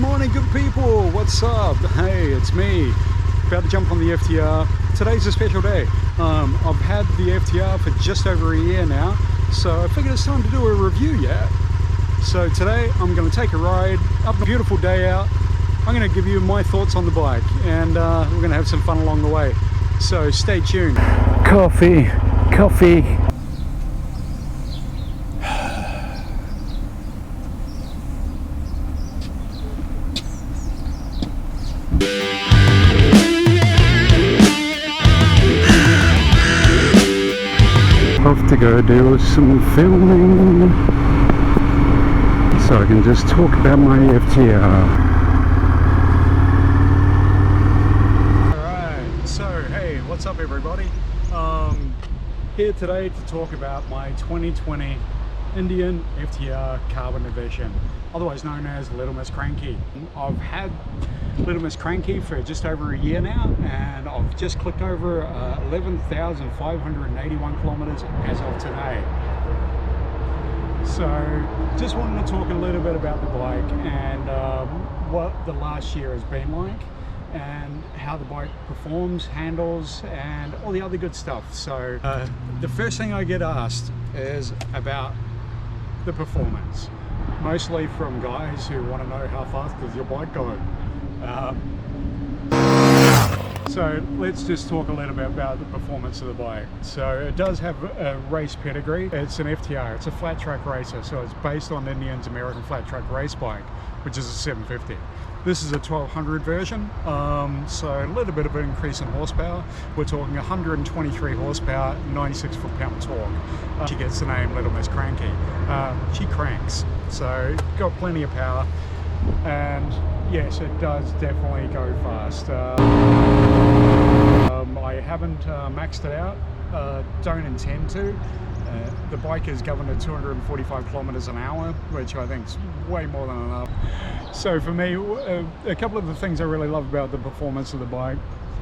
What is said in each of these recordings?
morning, good people. What's up? Hey, it's me. About to jump on the FTR. Today's a special day. I've had the FTR for just over a year now, so I figured it's time to do a review, yeah? So today I'm going to take a ride up a beautiful day out. I'm going to give you my thoughts on the bike, and we're going to have some fun along the way. So stay tuned. Coffee. Off to go do some filming so I can just talk about my FTR. Alright, so hey, what's up everybody? Here today to talk about my 2020 Indian FTR Carbon Edition, otherwise known as Little Miss Cranky. I've had Little Miss Cranky for just over a year now, and I've just clicked over 11,581 kilometers as of today. So just wanted to talk a little bit about the bike and what the last year has been like, and how the bike performs, handles, and all the other good stuff. So the first thing I get asked is about the performance, mostly from guys who want to know how fast does your bike go. So let's just talk a little bit about the performance of the bike. So it does have a race pedigree. It's an FTR, it's a flat track racer, so it's based on Indian's American flat track race bike, which is a 750. This is a 1200 version, so a little bit of an increase in horsepower. We're talking 123 horsepower, 96 foot-pound torque. She gets the name Little Miss Cranky. She cranks, so got plenty of power, and yes, it does definitely go fast. I haven't maxed it out, don't intend to. The bike is governed at 245 kilometers an hour, which I think is way more than enough. So for me, a couple of the things I really love about the performance of the bike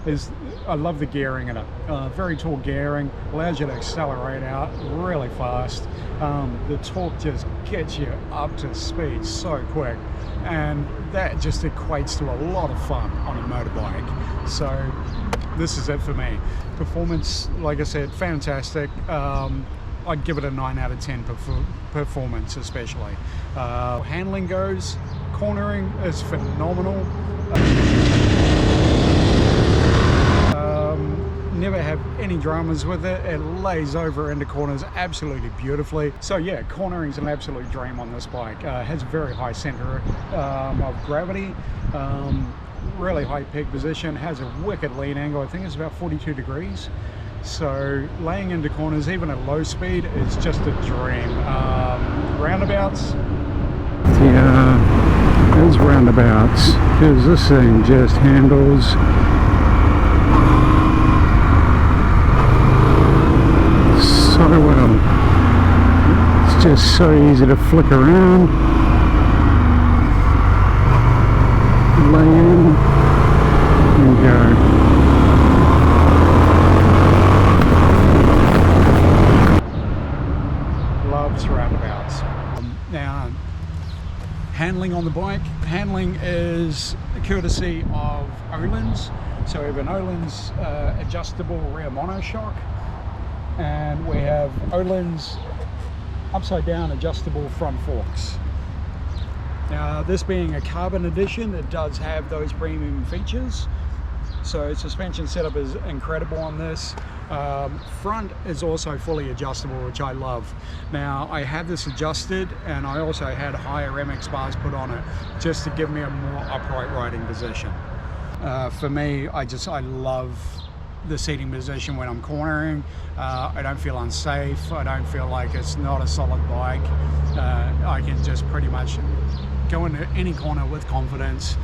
is I love the gearing in it. Very tall gearing, allows you to accelerate out really fast. The torque just gets you up to speed so quick, and that just equates to a lot of fun on a motorbike. So this is it for me. Performance, like I said, fantastic. I'd give it a 9 out of 10 performance, especially. Handling goes, cornering is phenomenal. Never have any dramas with it. It lays over into corners absolutely beautifully. So yeah, cornering is an absolute dream on this bike. Has a very high center of gravity. Really high peak position, has a wicked lean angle. I think it's about 42 degrees. So laying into corners, even at low speed, is just a dream. Roundabouts. Yeah, there's roundabouts. Because this thing just handles so well. It's just so easy to flick around, lay in, and go. Roundabouts. Now, handling on the bike. Handling is courtesy of Öhlins. So we have an Öhlins adjustable rear monoshock, and we have Öhlins upside down adjustable front forks. Now, this being a carbon edition, it does have those premium features. So suspension setup is incredible on this. Front is also fully adjustable, which I love. Now, I had this adjusted, and I also had higher MX bars put on it just to give me a more upright riding position. For me, I love the seating position when I'm cornering. I don't feel unsafe. I don't feel like it's not a solid bike. I can just pretty much go into any corner with confidence,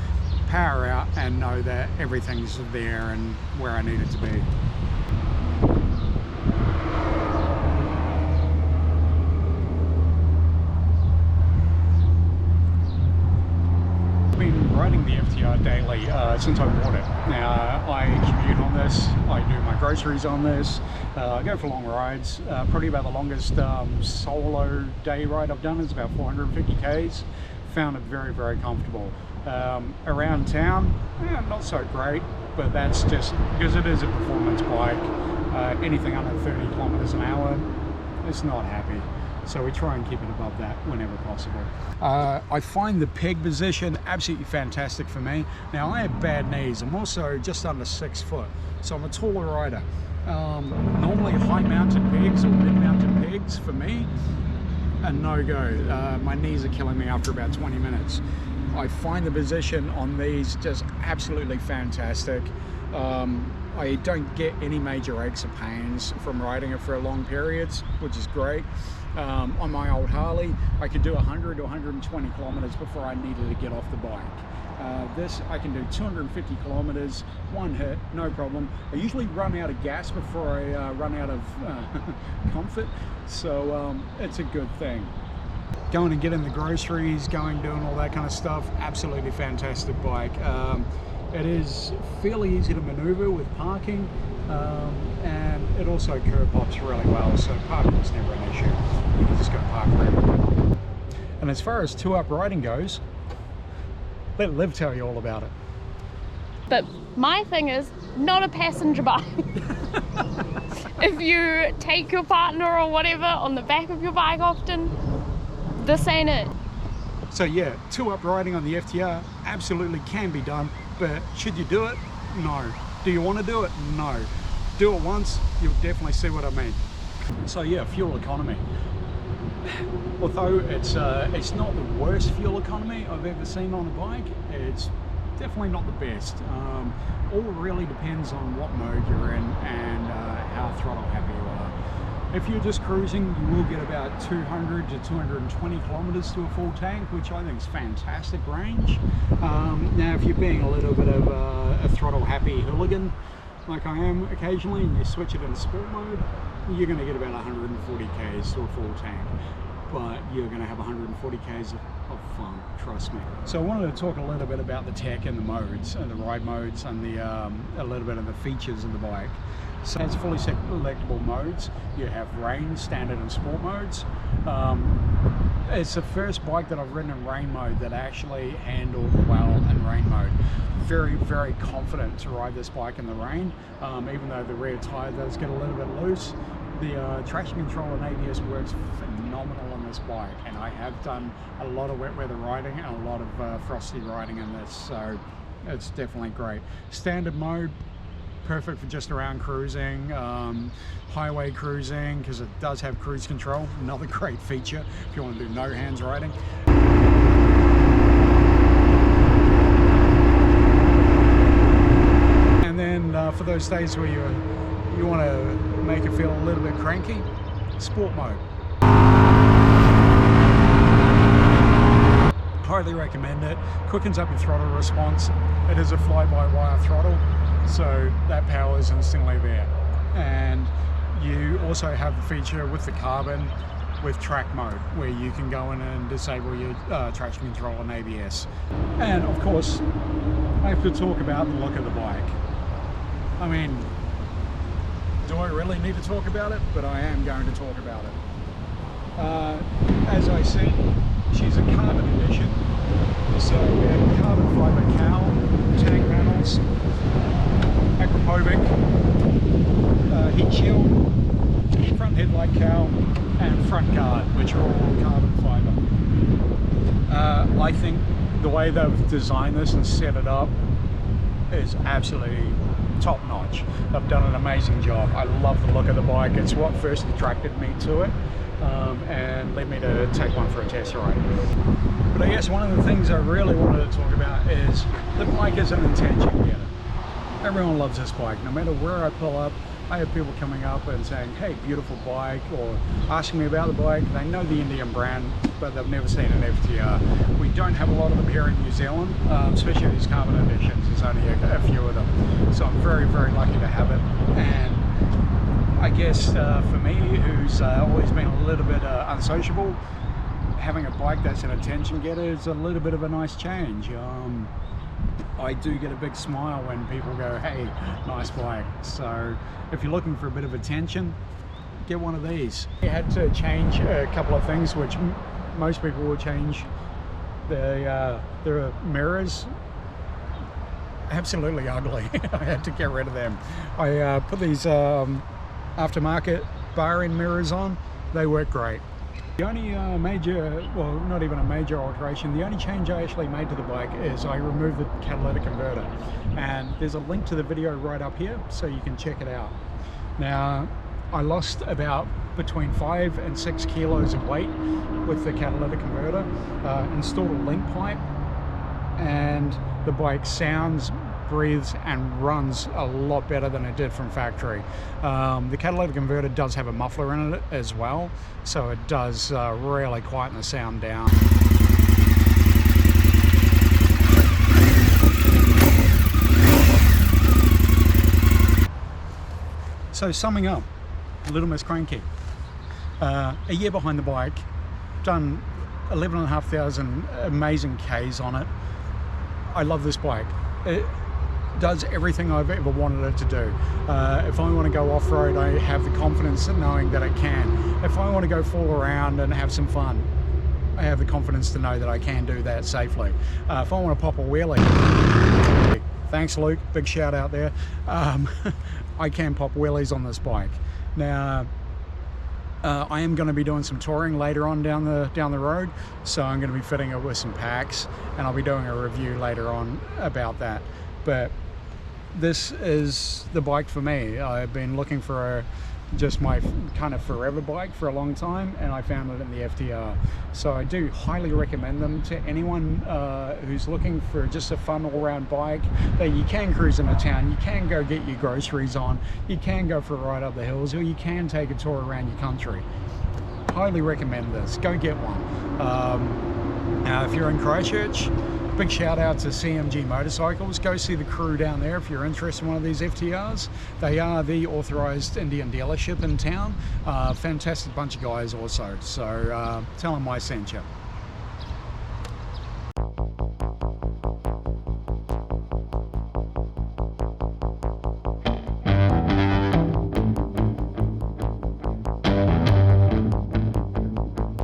power out, and know that everything's there and where I need it to be. I've been riding the FTR daily since I bought it. Now, I commute on this, I do my groceries on this, I go for long rides. Probably about the longest solo day ride I've done is about 450 Ks. Found it very, very comfortable. Around town, not so great, but that's just because it is a performance bike. Anything under 30 kilometers an hour, it's not happy. So we try and keep it above that whenever possible. I find the peg position absolutely fantastic for me. Now I have bad knees. I'm also just under 6 foot, so I'm a taller rider. Normally high mounted pegs or mid mounted pegs for me are no go. My knees are killing me after about 20 minutes. I find the position on these just absolutely fantastic. I don't get any major aches or pains from riding it for long periods, which is great. On my old Harley, I could do 100 to 120 kilometers before I needed to get off the bike. This, I can do 250 kilometers, one hit, no problem. I usually run out of gas before I run out of comfort, so it's a good thing. Going and getting the groceries, doing all that kind of stuff, absolutely fantastic bike. It is fairly easy to maneuver with parking, and it also curb pops really well, so parking is never an issue. You can just go park wherever. And as far as two-up riding goes, let Liv tell you all about it. But my thing is, not a passenger bike. If you take your partner or whatever on the back of your bike often, this ain't it. So yeah, two-up riding on the FTR absolutely can be done, but should you do it? No. Do you want to do it? No. Do it once, you'll definitely see what I mean. So yeah, fuel economy. Although it's not the worst fuel economy I've ever seen on a bike, it's definitely not the best. All really depends on what mode you're in and how throttle happy you are. If you're just cruising, you will get about 200 to 220 kilometers to a full tank, which I think is fantastic range. Now, if you're being a little bit of a throttle happy hooligan, like I am occasionally, and you switch it into sport mode, you're going to get about 140 k's to a full tank. But you're going to have 140 k's of fun, trust me. So I wanted to talk a little bit about the tech and the modes, and the ride modes, and a little bit of the features of the bike. So it's fully selectable modes. You have rain, standard, and sport modes. It's the first bike that I've ridden in rain mode that actually handled well in rain mode. Very, very confident to ride this bike in the rain, even though the rear tire does get a little bit loose. The traction control and ABS works phenomenal on this bike, and I have done a lot of wet weather riding and a lot of frosty riding in this, so it's definitely great. Standard mode, perfect for just around cruising, highway cruising, because it does have cruise control, another great feature if you want to do no hands riding. And then for those days where you want to make it feel a little bit cranky, sport mode. Highly recommend it. Quickens up your throttle response. It is a fly-by-wire throttle, so that power is instantly there. And you also have the feature with the carbon with track mode, where you can go in and disable your traction control and ABS. And of course, I have to talk about the look of the bike. I mean, do I really need to talk about it? But I am going to talk about it. As I said, she's a carbon edition. So we have carbon fiber cowl, tank panels, aquapovic, heat shield, front headlight cowl, and front guard, which are all carbon fiber. I think the way they've designed this and set it up is absolutely top notch. They've done an amazing job. I love the look of the bike. It's what first attracted me to it and led me to take one for a test ride. But I guess one of the things I really wanted to talk about is the bike is an intention getter. Everyone loves this bike. No matter where I pull up, I have people coming up and saying, hey, beautiful bike, or asking me about the bike. They know the Indian brand, but they've never seen an FTR. We don't have a lot of them here in New Zealand, especially these carbon editions. There's only a few of them. So I'm very, very lucky to have it. And I guess for me, who's always been a little bit unsociable, having a bike that's an attention getter is a little bit of a nice change. I do get a big smile when people go, hey, nice bike. So if you're looking for a bit of attention, get one of these. I had to change a couple of things which most people will change The mirrors, absolutely ugly. I had to get rid of them. I put these aftermarket bar end mirrors on. They work great. The only major, well, not even a major alteration, the only change I actually made to the bike is I removed the catalytic converter, and there's a link to the video right up here so you can check it out. Now, I lost about between 5 and 6 kilos of weight with the catalytic converter, installed a link pipe, and the bike sounds, breathes and runs a lot better than it did from factory. The catalytic converter does have a muffler in it as well, so it does really quieten the sound down. So summing up, Little Miss Cranky, a year behind the bike, done 11,500 amazing Ks on it. I love this bike. It does everything I've ever wanted it to do. If I want to go off-road, I have the confidence in knowing that I can. If I want to go fool around and have some fun, I have the confidence to know that I can do that safely. If I want to pop a wheelie, thanks Luke, big shout out there. I can pop wheelies on this bike. Now, I am going to be doing some touring later on down the road, so I'm going to be fitting it with some packs, and I'll be doing a review later on about that. But this is the bike for me. I've been looking for just my kind of forever bike for a long time, and I found it in the FTR. So I do highly recommend them to anyone who's looking for just a fun all-round bike that you can cruise into town, you can go get your groceries on, you can go for a ride up the hills, or you can take a tour around your country. Highly recommend this. Go get one. Now if you're in Christchurch, big shout out to CMG Motorcycles. Go see the crew down there if you're interested in one of these FTRs. They are the authorized Indian dealership in town. Fantastic bunch of guys also. So tell them I sent you.